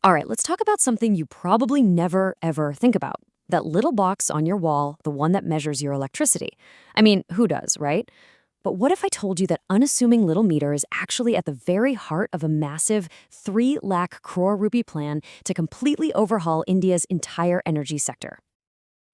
All right, let's talk about something you probably never, ever think about. That little box on your wall, the one that measures your electricity. I mean, who does, right? But what if I told you that unassuming little meter is actually at the very heart of a massive 3 lakh crore rupee plan to completely overhaul India's entire energy sector?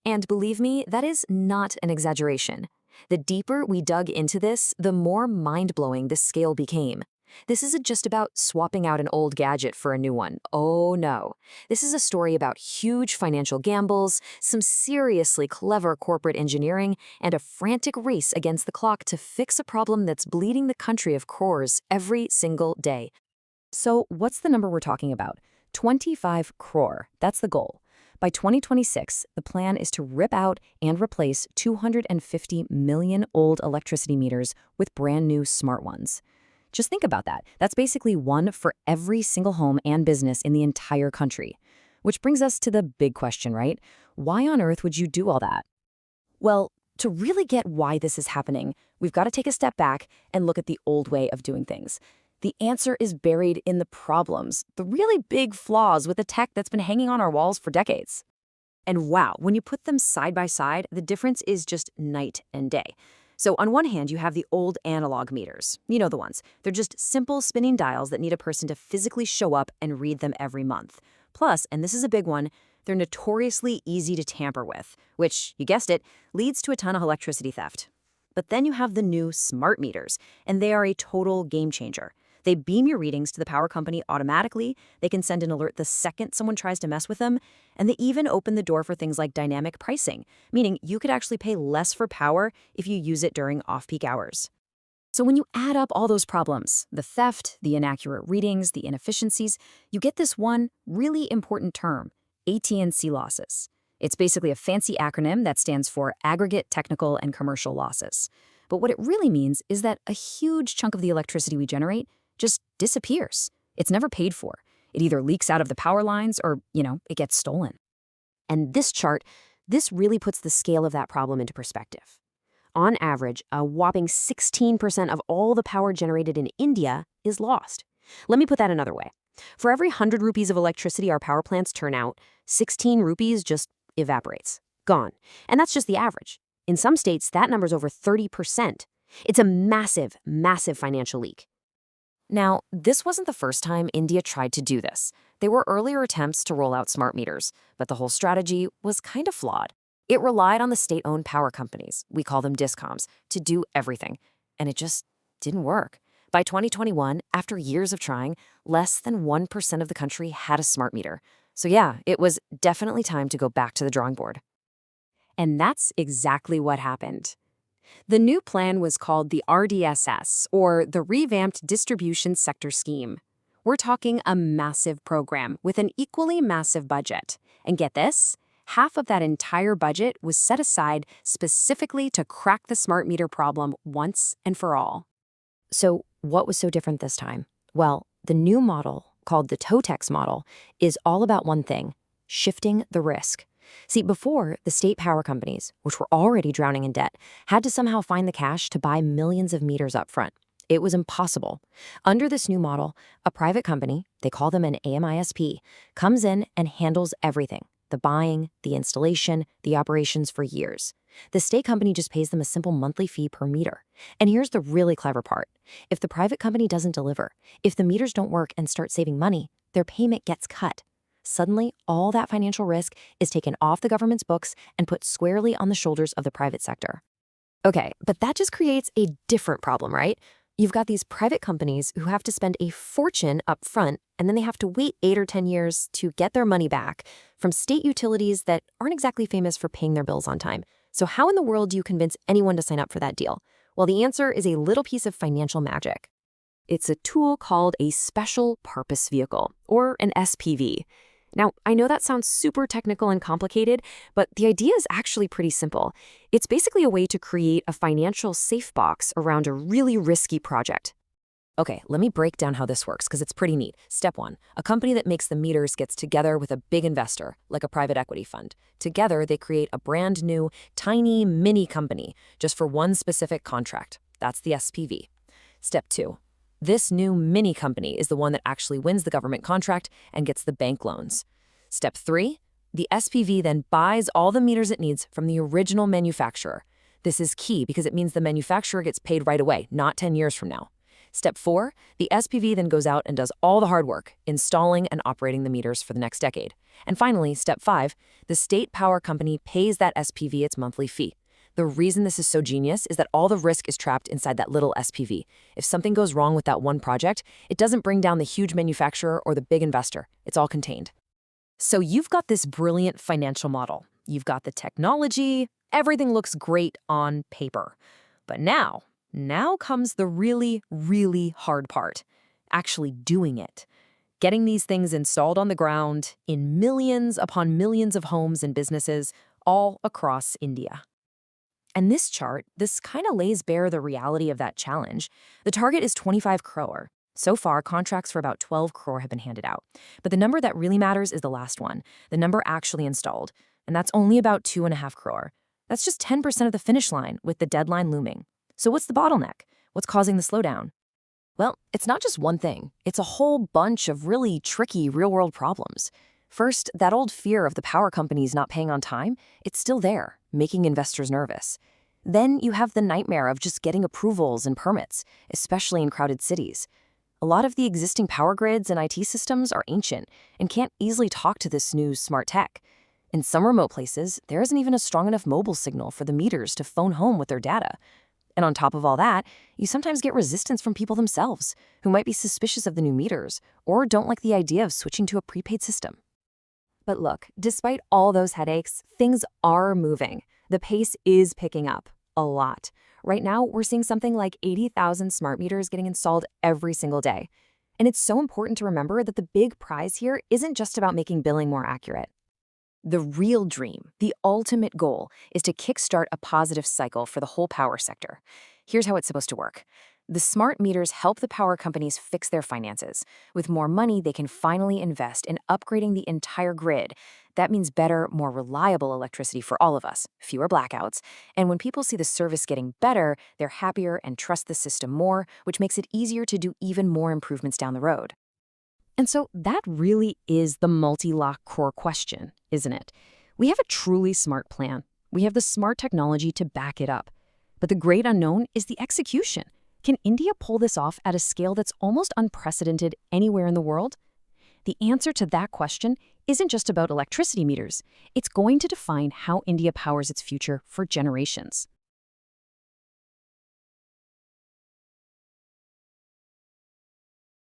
And believe me, that is not an exaggeration. The deeper we dug into this, the more mind-blowing the scale became. This isn't just about swapping out an old gadget for a new one. Oh no. This is a story about huge financial gambles, some seriously clever corporate engineering, and a frantic race against the clock to fix a problem that's bleeding the country of crores every single day. So what's the number we're talking about? 25 crore. That's the goal. By 2026, the plan is to rip out and replace 250 million old electricity meters with brand new smart ones. Just think about that. That's basically one for every single home and business in the entire country. Which brings us to the big question, right? Why on earth would you do all that? Well, to really get why this is happening, we've got to take a step back and look at the old way of doing things. The answer is buried in the problems, the really big flaws with the tech that's been hanging on our walls for decades. And wow, when you put them side by side, the difference is just night and day. So on one hand, you have the old analog meters. You know the ones. They're just simple spinning dials that need a person to physically show up and read them every month. Plus, and this is a big one, they're notoriously easy to tamper with, which, you guessed it, leads to a ton of electricity theft. But then you have the new smart meters, and they are a total game changer. They beam your readings to the power company automatically, they can send an alert the second someone tries to mess with them, and they even open the door for things like dynamic pricing, meaning you could actually pay less for power if you use it during off-peak hours. So when you add up all those problems, the theft, the inaccurate readings, the inefficiencies, you get this one really important term, AT&C losses. It's basically a fancy acronym that stands for Aggregate Technical and Commercial Losses. But what it really means is that a huge chunk of the electricity we generate just disappears. It's never paid for. It either leaks out of the power lines or, it gets stolen. And this chart, this really puts the scale of that problem into perspective. On average, a whopping 16% of all the power generated in India is lost. Let me put that another way. For every 100 rupees of electricity our power plants turn out, 16 rupees just evaporates, gone. And that's just the average. In some states, that number's over 30%. It's a massive, massive financial leak. Now, this wasn't the first time India tried to do this. There were earlier attempts to roll out smart meters, but the whole strategy was kind of flawed. It relied on the state-owned power companies, we call them discoms, to do everything, and it just didn't work. By 2021, after years of trying, less than 1% of the country had a smart meter. So yeah, it was definitely time to go back to the drawing board. And that's exactly what happened. The new plan was called the RDSS, or the Revamped Distribution Sector Scheme. We're talking a massive program with an equally massive budget. And get this, half of that entire budget was set aside specifically to crack the smart meter problem once and for all. So what was so different this time? Well, the new model, called the TOTEX model, is all about one thing: shifting the risk. See, before, the state power companies, which were already drowning in debt, had to somehow find the cash to buy millions of meters up front. It was impossible. Under this new model, a private company, they call them an AMISP, comes in and handles everything: the buying, the installation, the operations for years. The state company just pays them a simple monthly fee per meter. And here's the really clever part. If the private company doesn't deliver, if the meters don't work and start saving money, their payment gets cut. Suddenly, all that financial risk is taken off the government's books and put squarely on the shoulders of the private sector. Okay, but that just creates a different problem, right? You've got these private companies who have to spend a fortune up front, and then they have to wait 8 or 10 years to get their money back from state utilities that aren't exactly famous for paying their bills on time. So how in the world do you convince anyone to sign up for that deal? Well, the answer is a little piece of financial magic. It's a tool called a special purpose vehicle, or an SPV. Now, I know that sounds super technical and complicated, but the idea is actually pretty simple. It's basically a way to create a financial safe box around a really risky project. Okay, let me break down how this works because it's pretty neat. Step 1, a company that makes the meters gets together with a big investor, like a private equity fund. Together, they create a brand new, tiny mini company just for one specific contract. That's the SPV. Step 2, This new mini company is the one that actually wins the government contract and gets the bank loans. Step 3, the SPV then buys all the meters it needs from the original manufacturer. This is key because it means the manufacturer gets paid right away, not 10 years from now. Step 4, the SPV then goes out and does all the hard work, installing and operating the meters for the next decade. And finally, Step 5, the state power company pays that SPV its monthly fee. The reason this is so genius is that all the risk is trapped inside that little SPV. If something goes wrong with that one project, it doesn't bring down the huge manufacturer or the big investor. It's all contained. So you've got this brilliant financial model. You've got the technology. Everything looks great on paper. But now comes the really, really hard part. Actually doing it. Getting these things installed on the ground in millions upon millions of homes and businesses all across India. And this chart, this kind of lays bare the reality of that challenge. The target is 25 crore. So far, contracts for about 12 crore have been handed out. But the number that really matters is the last one, the number actually installed. And that's only about 2.5 crore. That's just 10% of the finish line, with the deadline looming. So what's the bottleneck? What's causing the slowdown? Well, it's not just one thing. It's a whole bunch of really tricky real-world problems. First, that old fear of the power companies not paying on time, it's still there, making investors nervous. Then you have the nightmare of just getting approvals and permits, especially in crowded cities. A lot of the existing power grids and IT systems are ancient and can't easily talk to this new smart tech. In some remote places, there isn't even a strong enough mobile signal for the meters to phone home with their data. And on top of all that, you sometimes get resistance from people themselves, who might be suspicious of the new meters or don't like the idea of switching to a prepaid system. But look, despite all those headaches, things are moving. The pace is picking up a lot. Right now, we're seeing something like 80,000 smart meters getting installed every single day. And it's so important to remember that the big prize here isn't just about making billing more accurate. The real dream, the ultimate goal, is to kickstart a positive cycle for the whole power sector. Here's how it's supposed to work. The smart meters help the power companies fix their finances. With more money, they can finally invest in upgrading the entire grid. That means better, more reliable electricity for all of us, fewer blackouts. And when people see the service getting better, they're happier and trust the system more, which makes it easier to do even more improvements down the road. And so that really is the multi-lakh crore question, isn't it? We have a truly smart plan. We have the smart technology to back it up. But the great unknown is the execution. Can India pull this off at a scale that's almost unprecedented anywhere in the world? The answer to that question isn't just about electricity meters. It's going to define how India powers its future for generations.